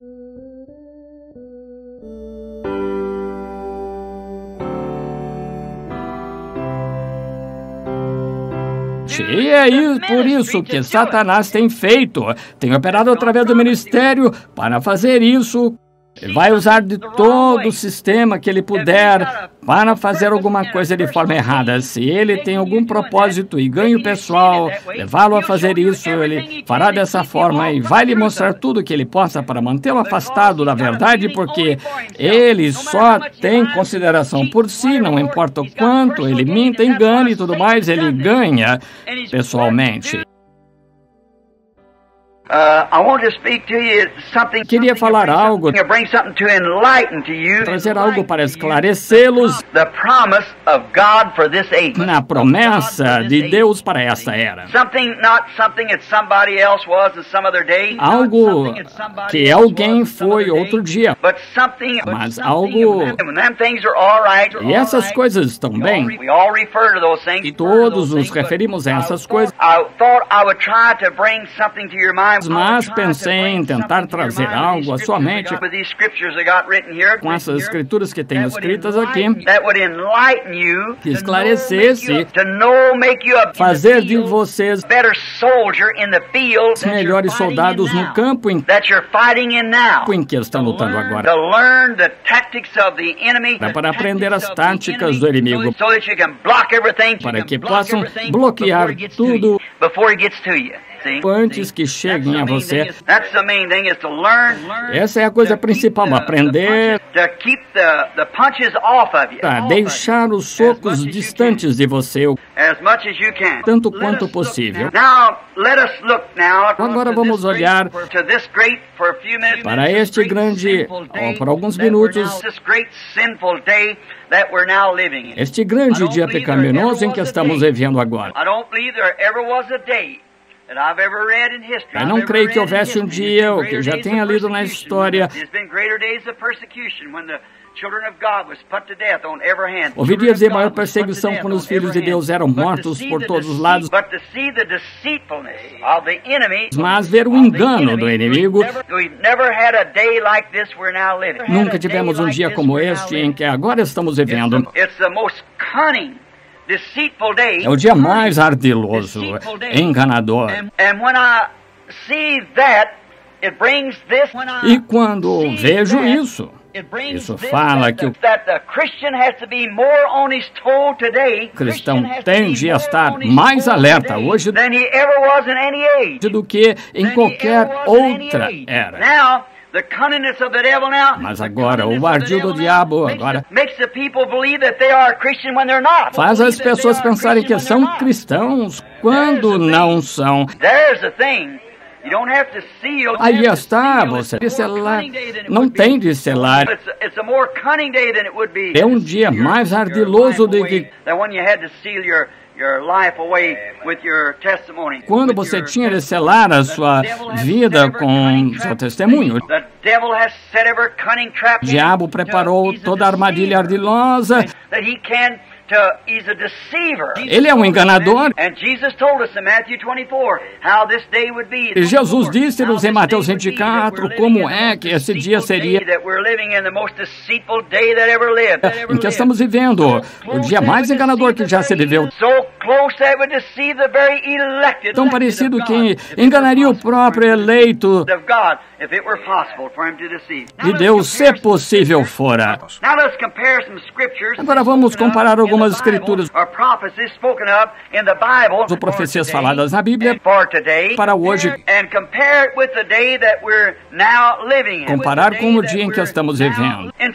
E é por isso que Satanás tem feito, tem operado através do ministério para fazer isso. Ele vai usar de todo o sistema que ele puder para fazer alguma coisa de forma errada. Se ele tem algum propósito e ganho pessoal, levá-lo a fazer isso, ele fará dessa forma e vai lhe mostrar tudo que ele possa para mantê-lo afastado da verdade, porque ele só tem consideração por si, não importa o quanto ele minta, engane e tudo mais, ele ganha pessoalmente. Queria falar algo, trazer algo para esclarecê-los na promessa de Deus para esta era. Algo que alguém foi outro dia, mas algo... E essas coisas estão bem. E todos nos referimos a essas coisas. Mas pensei em tentar trazer algo à sua mente com essas escrituras que tenho escritas aqui, que esclarecesse, fazer de vocês melhores soldados no campo em que estão lutando agora, para aprender as táticas do inimigo, para que possam bloquear tudo antes que cheguem a você. Essa é a coisa principal, aprender a deixar os socos distantes de você, tanto quanto possível. Agora vamos olhar para este grande, por alguns minutos, este grande dia pecaminoso em que estamos vivendo agora. Eu não creio que houvesse um dia, o que eu já tenha lido na história, ouvi dizer maior perseguição quando os filhos de Deus eram mortos por todos os lados, mas ver o engano do inimigo. Nunca tivemos um dia como este em que agora estamos vivendo. É o dia mais ardiloso, enganador. E quando vejo isso fala que o cristão tende a estar mais alerta hoje do que em qualquer outra era. Mas agora, o ardil do diabo faz as pessoas pensarem que são cristãos quando não são. Aí está, você selar, não tem de selar. É um dia mais ardiloso do que quando você tinha de selar a sua vida com seu testemunho. O diabo preparou toda a armadilha ardilosa. Ele é um enganador. E Jesus disse-nos em Mateus 24 como é que esse dia seria em que estamos vivendo, o dia mais enganador que já se viveu. Tão parecido que enganaria o próprio eleito de Deus, se possível fora. Agora vamos comparar algumas escrituras ou profecias faladas na Bíblia para hoje, comparar com o dia em que estamos vivendo. Em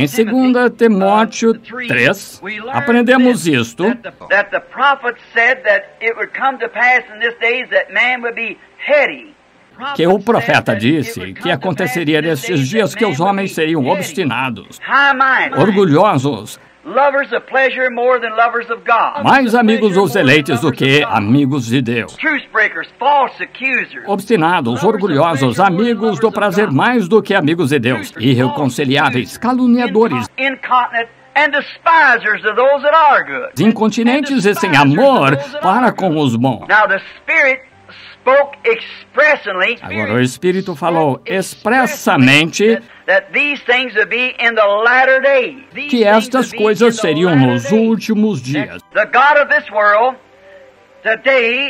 2 Timóteo 3, aprendemos isto, que o profeta disse que aconteceria nesses dias que os homens seriam obstinados, orgulhosos, mais amigos dos eleitos do que amigos de Deus, obstinados, orgulhosos, amigos do prazer mais do que amigos de Deus, irreconciliáveis, caluniadores, incontinentes e sem amor para com os bons. Agora o Espírito falou expressamente que estas coisas seriam nos últimos dias.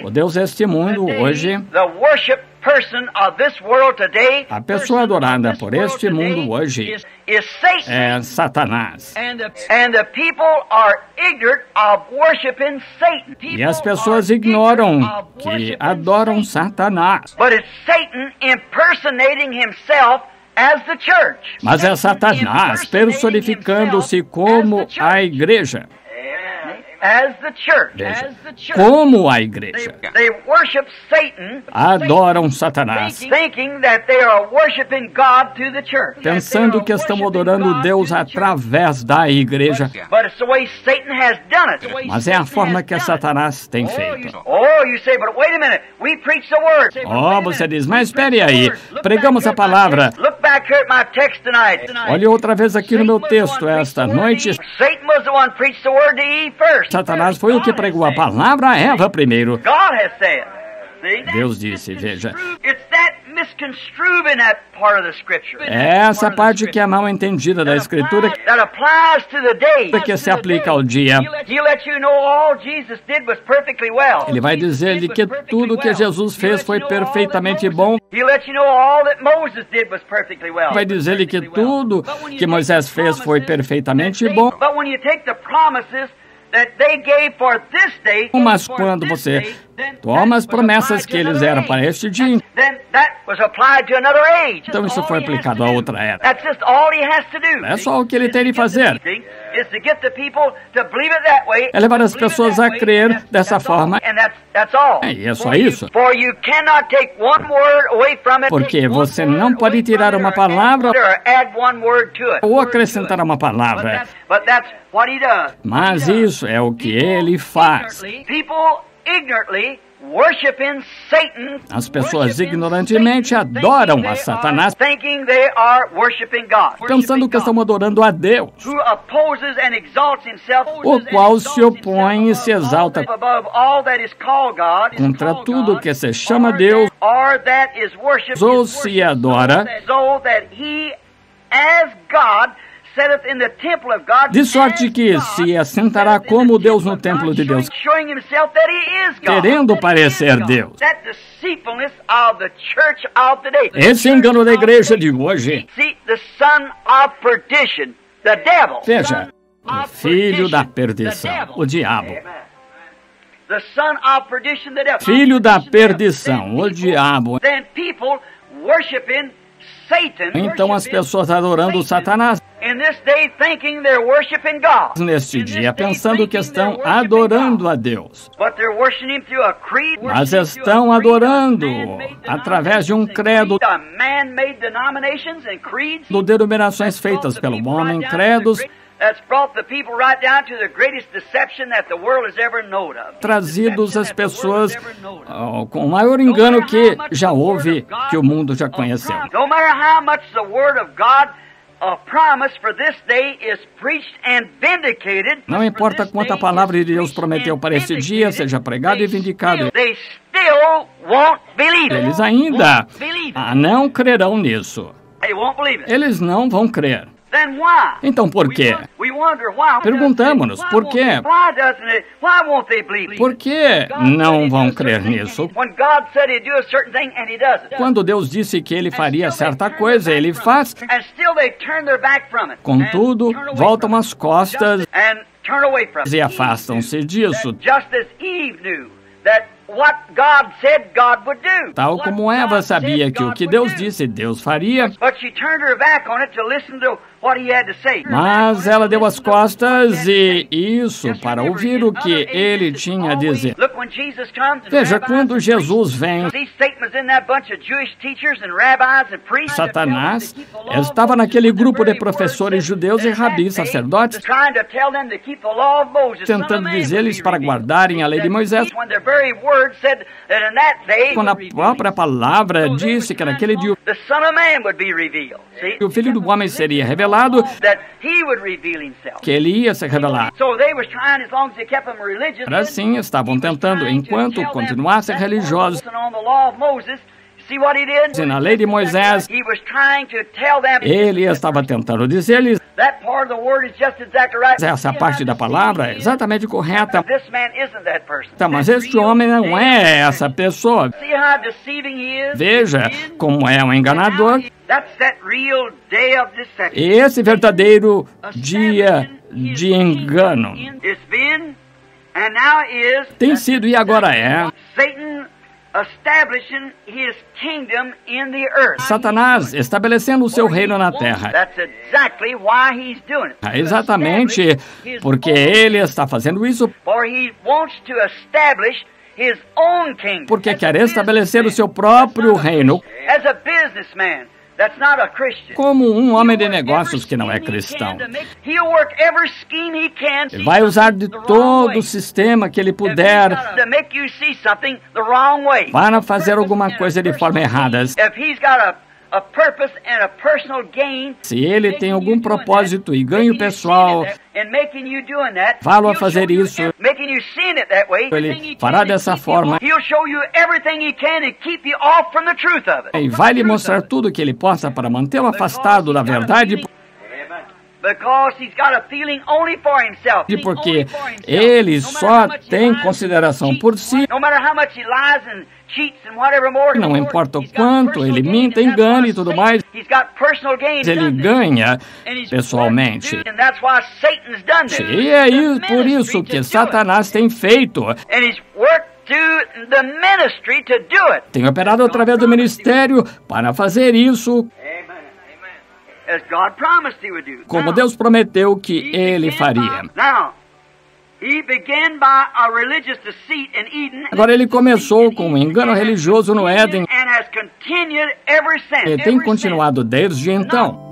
O Deus deste mundo hoje, a pessoa adorada por este mundo hoje é Satanás. E as pessoas ignoram que adoram Satanás. Mas é Satanás personificando-se como a igreja. Veja, como a igreja adoram Satanás, pensando que estão adorando Deus através da igreja. Mas é a forma que Satanás tem feito. Oh, você diz, mas espere aí, pregamos a palavra. Olhe outra vez aqui no meu texto esta noite. Satanás foi o que pregou a palavra a Eva primeiro. Deus disse, veja. É essa parte que é mal entendida da Escritura, que se aplica ao dia. Ele vai dizer-lhe que tudo que Jesus fez foi perfeitamente bom. Vai dizer-lhe que tudo que Moisés fez foi perfeitamente bom. Mas quando você toma as promessas que eles eram para este dia, então isso foi aplicado a outra era. É só o que ele tem de fazer. É levar as pessoas a crer dessa forma. E é só isso. Porque você não pode tirar uma palavra ou acrescentar uma palavra. Mas isso é o que ele faz. As pessoas ignorantemente adoram a Satanás, pensando que estão adorando a Deus, o qual se opõe e se exalta contra tudo que se chama Deus ou se adora, de sorte que se assentará como Deus no templo de Deus, querendo parecer Deus. Esse engano da igreja de hoje. Veja, o filho da perdição, o diabo. Filho da perdição, o diabo. Então as pessoas adorando Satanás neste dia, pensando que estão adorando a Deus. Mas estão adorando através de um credo, de denominações feitas pelo homem, credos trazidos às pessoas com o maior engano que já houve, que o mundo já conheceu. Não importa quanto a palavra de Deus prometeu para este dia seja pregado e vindicado, eles ainda não crerão nisso. Eles não vão crer. Então por quê? Perguntamos-nos, por quê? Por que não vão crer nisso? Quando Deus disse que Ele faria certa coisa, Ele faz. Contudo, voltam as costas e afastam-se disso. Tal como Eva sabia que o que Deus disse, Deus faria. Mas ela deu as costas e isso para ouvir o que ele tinha a dizer. Veja, quando Jesus vem, Satanás estava naquele grupo de professores judeus e rabis sacerdotes, tentando dizer-lhes para guardarem a lei de Moisés, quando a própria palavra disse que naquele dia o Filho do Homem seria revelado. revelado, que ele ia se revelar. Assim, estavam tentando, enquanto continuassem religiosos, e na lei de Moisés, ele estava tentando dizer-lhes, essa parte da palavra é exatamente correta, mas este homem não é essa pessoa. Veja como é um enganador. Esse verdadeiro dia de engano tem sido e agora é Satanás estabelecendo o seu reino na terra. É exatamente porque ele está fazendo isso, porque quer estabelecer o seu próprio reino como um homem de negócios que não é cristão. Ele vai usar de todo o sistema que ele puder para fazer alguma coisa de forma errada. Se ele tem algum propósito e ganho pessoal, vá-lo a fazer isso. Ele fará dessa forma e vai lhe mostrar tudo o que ele possa para mantê-lo afastado da verdade. E porque ele só tem consideração por si, não importa o quanto ele minta, engane e tudo mais, ele ganha pessoalmente. E é por isso que Satanás tem feito. Tem operado através do ministério para fazer isso, como Deus prometeu que ele faria. Agora ele começou com um engano religioso no Éden e tem continuado desde então.